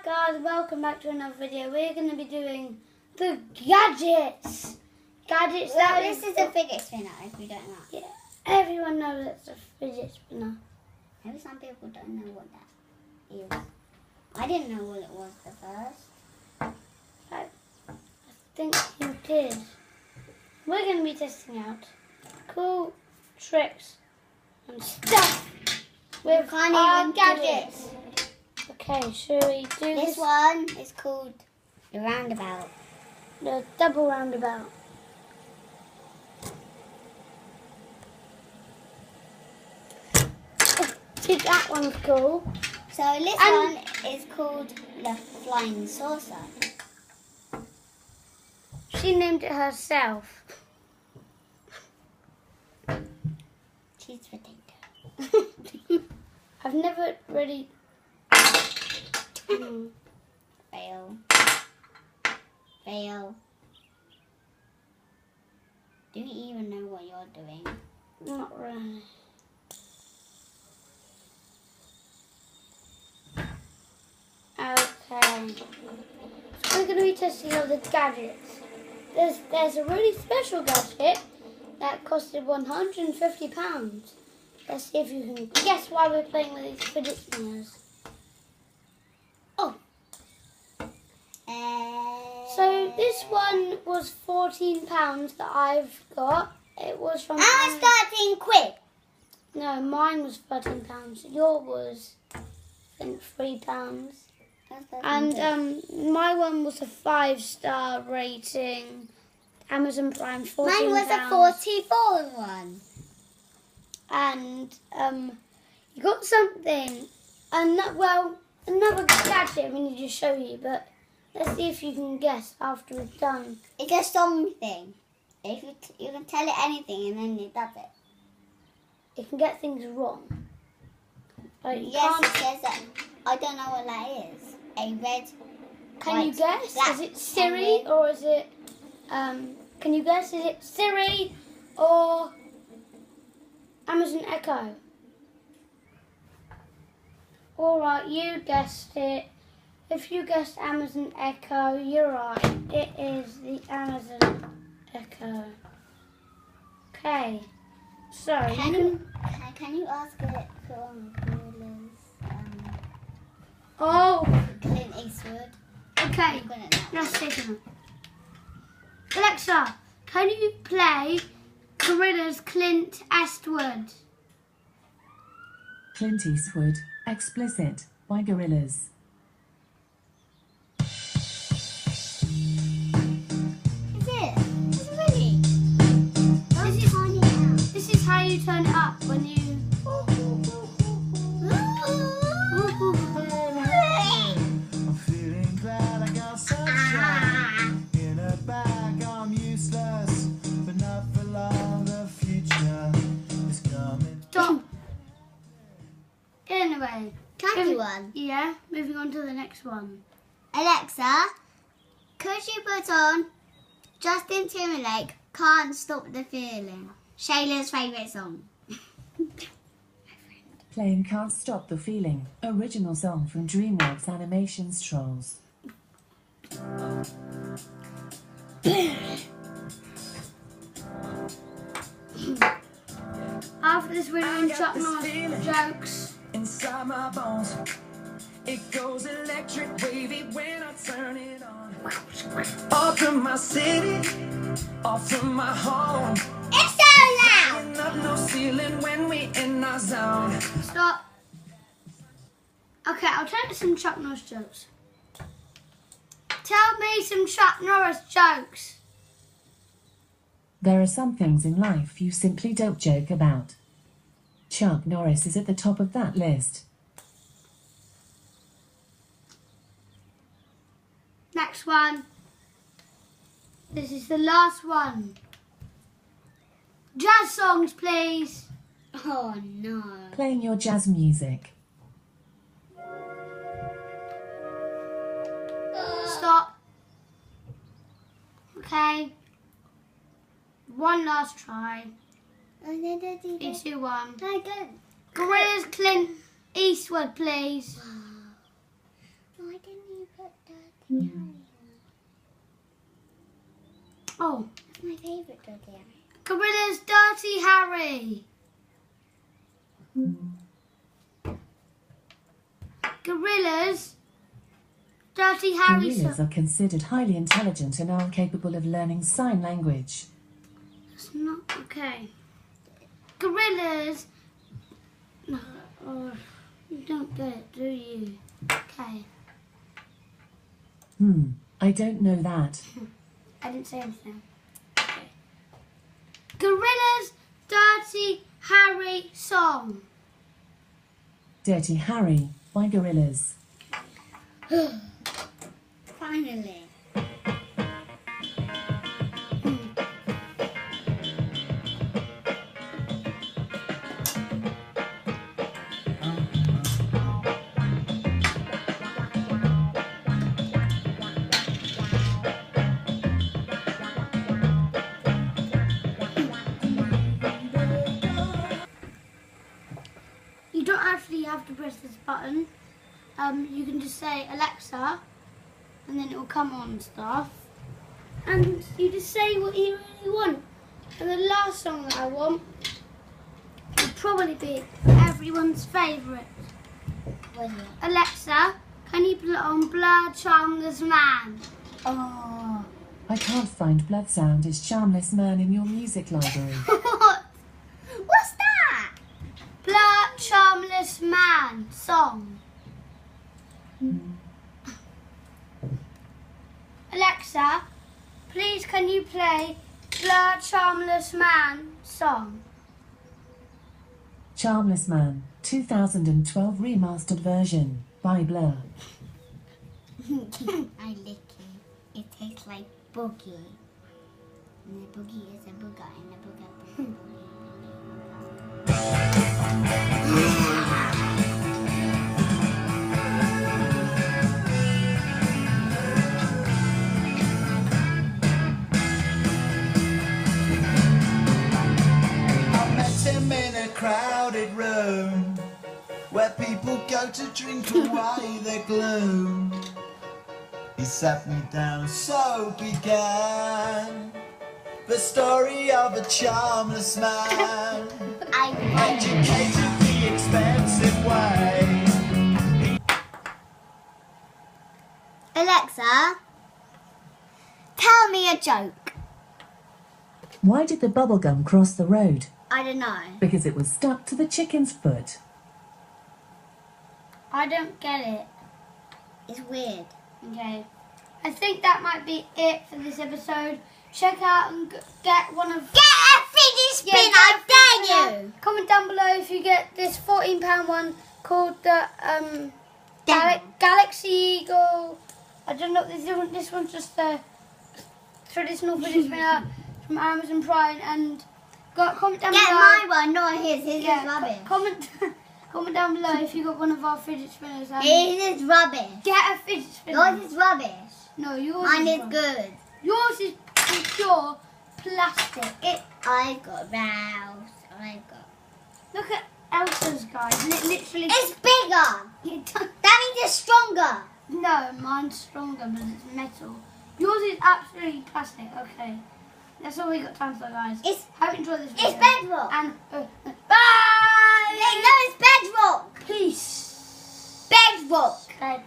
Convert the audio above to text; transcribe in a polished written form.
Guys, welcome back to another video. We're going to be doing the gadgets. Gadgets. Well, this is a fidget spinner, if you don't know. Yeah, everyone knows it's a fidget spinner. Maybe some people don't know what that is. I didn't know what it was at first. I think you did. We're going to be testing out cool tricks and stuff with our gadgets. Okay, shall we do this? This one is called the roundabout. The double roundabout. See, that one's cool. So this one is called the flying saucer. She named it herself. Cheese potato. I've never really... Fail. Fail. Do you even know what you're doing? Not really. Okay. So we're going to be testing out the gadgets. There's a really special gadget that costed £150. Let's see if you can guess why we're playing with these fidget spinners. Oh. So this one was £14 that I've got. It was from... I'm starting quick. No, mine was £13. Yours was, I think, £3. And my one was a 5-star rating. Amazon Prime, £14. Mine was a 44 one. And you got something. Another gadget we need to show you, but let's see if you can guess after we've done. It's a song thing. If you can tell it anything and then it does it. It can get things wrong. Like Yes, it says that. I don't know what that is. A red. Can you guess? black, Is it Siri or is it? Can you guess? Is it Siri or Amazon Echo? All right, you guessed it. If you guessed Amazon Echo, you're right. It is the Amazon Echo. Okay, so Can you ask it from Oh, Clint Eastwood? okay. Let's take it. Alexa, can you play Gorilla's Clint Eastwood? Clint Eastwood, explicit, by Gorillaz. Is it? Is it ready? This is how you turn it up when you... I'm feeling glad I got sunshine in a bag. I'm useless, but not for long. The future is coming. Stop. Anyway. Candy one. Yeah, moving on to the next one. Alexa, could you put on Justin Timberlake, Can't Stop the Feeling? Shayla's favourite song. Playing Can't Stop the Feeling, original song from DreamWorks Animation's Trolls. After this, we're doing Chuck Norris jokes. Inside my bones, it goes electric wavy when I turn it on. Off from my city, off from my home. It's so loud! Up no ceiling when we in our zone. Stop. Okay, I'll tell you some Chuck Norris jokes. Tell me some Chuck Norris jokes. There are some things in life you simply don't joke about. Chuck Norris is at the top of that list. Next one. This is the last one. Jazz songs, please. Oh no. Playing your jazz music. Stop. Okay. One last try. 3, 2, 1. Gorilla's Clint Eastwood, please. I didn't even Oh, That's my favourite Dirty Harry. Gorilla's Dirty Harry. Gorilla's Dirty Harry. Gorillas are considered highly intelligent and are capable of learning sign language. That's not okay. Gorillas. No, you don't get it, do you? Okay. I don't know that. I didn't say anything. Okay. Gorilla's Dirty Harry song. Dirty Harry by Gorillas. Finally. You don't actually have to press this button. You can just say Alexa, and then it will come on and stuff. And you just say what you really want. And the last song that I want will probably be everyone's favourite. What's it? Alexa, can you put on Blur Charmless Man? Oh. I can't find Blood Sound is Charmless Man in your music library. What? What's that? Blur Charmless Man song. Alexa, please can you play Blur Charmless Man song? Charmless Man, 2012 remastered version by Blur. I lick it. It tastes like boogie. And the boogie is a booger and the booger. I met him in a crowded room where people go to drink away their gloom. He sat me down, so began the story of a charmless man, educated the expensive way. Alexa, tell me a joke. Why did the bubblegum cross the road? I don't know. Because it was stuck to the chicken's foot. I don't get it. It's weird. Okay. I think that might be it for this episode. Check out and get one of... Get a fidget spinner, I dare you! Comment down below if you get this £14 one called the Galaxy Eagle. I don't know, this one's just a traditional fidget spinner from Amazon Prime. And comment down Get below. my one, not his. His is rubbish. Comment down below if you got one of our fidget spinners. His is rubbish. Get a fidget spinner. Yours is rubbish. No, yours Mine is rubbish. good. Yours is pure plastic. I got mouse. I got. Look at Elsa's, guys. And it literally... It's bigger. It does- That means it's stronger. No, mine's stronger, but it's metal. Yours is absolutely plastic. Okay. That's all we got time for, guys. Hope you enjoyed this video. It's bedrock. And bye! No, it's bedrock. Peace. Bedrock. Bed.